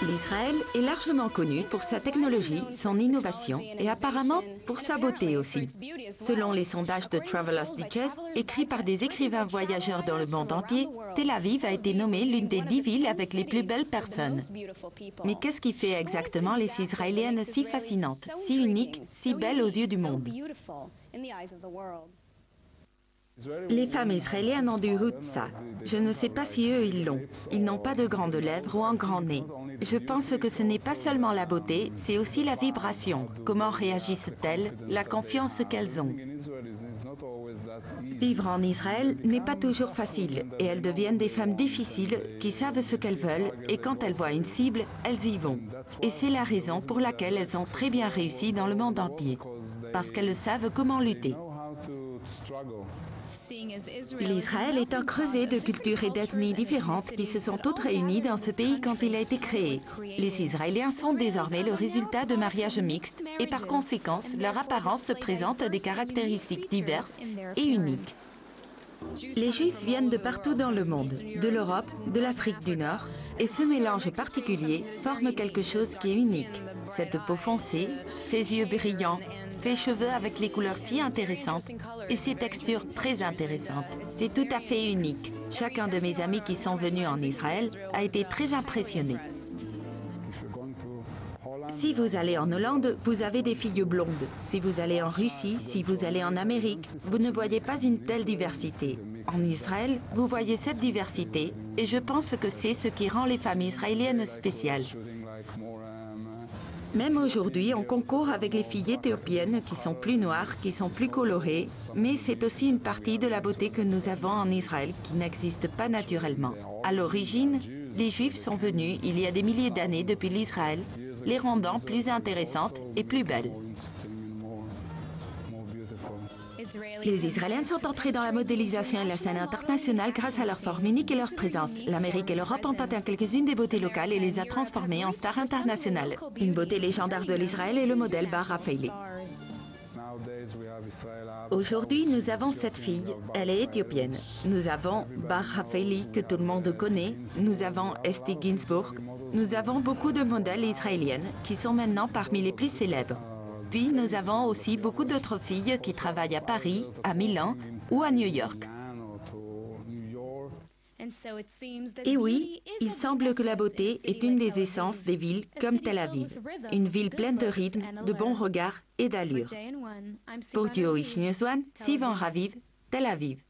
L'Israël est largement connu pour sa technologie, son innovation et apparemment pour sa beauté aussi. Selon les sondages de Travelers Digest, écrits par des écrivains voyageurs dans le monde entier, Tel Aviv a été nommée l'une des 10 villes avec les plus belles personnes. Mais qu'est-ce qui fait exactement les Israéliennes si fascinantes, si uniques, si belles aux yeux du monde? Les femmes israéliennes ont du hutsa. Je ne sais pas si eux, ils l'ont. Ils n'ont pas de grandes lèvres ou un grand nez. Je pense que ce n'est pas seulement la beauté, c'est aussi la vibration. Comment réagissent-elles, la confiance qu'elles ont. Vivre en Israël n'est pas toujours facile et elles deviennent des femmes difficiles qui savent ce qu'elles veulent et quand elles voient une cible, elles y vont. Et c'est la raison pour laquelle elles ont très bien réussi dans le monde entier. Parce qu'elles savent comment lutter. L'Israël est un creuset de cultures et d'ethnies différentes qui se sont toutes réunies dans ce pays quand il a été créé. Les Israéliens sont désormais le résultat de mariages mixtes et par conséquent, leur apparence se présente des caractéristiques diverses et uniques. Les Juifs viennent de partout dans le monde, de l'Europe, de l'Afrique du Nord, et ce mélange particulier forme quelque chose qui est unique. Cette peau foncée, ces yeux brillants, ces cheveux avec les couleurs si intéressantes et ces textures très intéressantes. C'est tout à fait unique. Chacun de mes amis qui sont venus en Israël a été très impressionné. Si vous allez en Hollande, vous avez des filles blondes. Si vous allez en Russie, si vous allez en Amérique, vous ne voyez pas une telle diversité. En Israël, vous voyez cette diversité et je pense que c'est ce qui rend les femmes israéliennes spéciales. Même aujourd'hui, on concourt avec les filles éthiopiennes qui sont plus noires, qui sont plus colorées, mais c'est aussi une partie de la beauté que nous avons en Israël qui n'existe pas naturellement. À l'origine, les Juifs sont venus il y a des milliers d'années depuis l'Israël, les rendant plus intéressantes et plus belles. Les Israéliens sont entrés dans la modélisation et la scène internationale grâce à leur forme unique et leur présence. L'Amérique et l'Europe ont atteint quelques-unes des beautés locales et les a transformées en stars internationales. Une beauté légendaire de l'Israël est le modèle Bar Rafaeli. Aujourd'hui, nous avons cette fille, elle est éthiopienne. Nous avons Bar Rafaeli, que tout le monde connaît. Nous avons Esti Ginsburg. Nous avons beaucoup de modèles israéliennes qui sont maintenant parmi les plus célèbres. Puis nous avons aussi beaucoup d'autres filles qui travaillent à Paris, à Milan ou à New York. Et oui, il semble que la beauté est une des essences des villes comme Tel Aviv. Une ville pleine de rythme, de bons regards et d'allure. Pour Jewish News One, Sivan Raviv, Tel Aviv.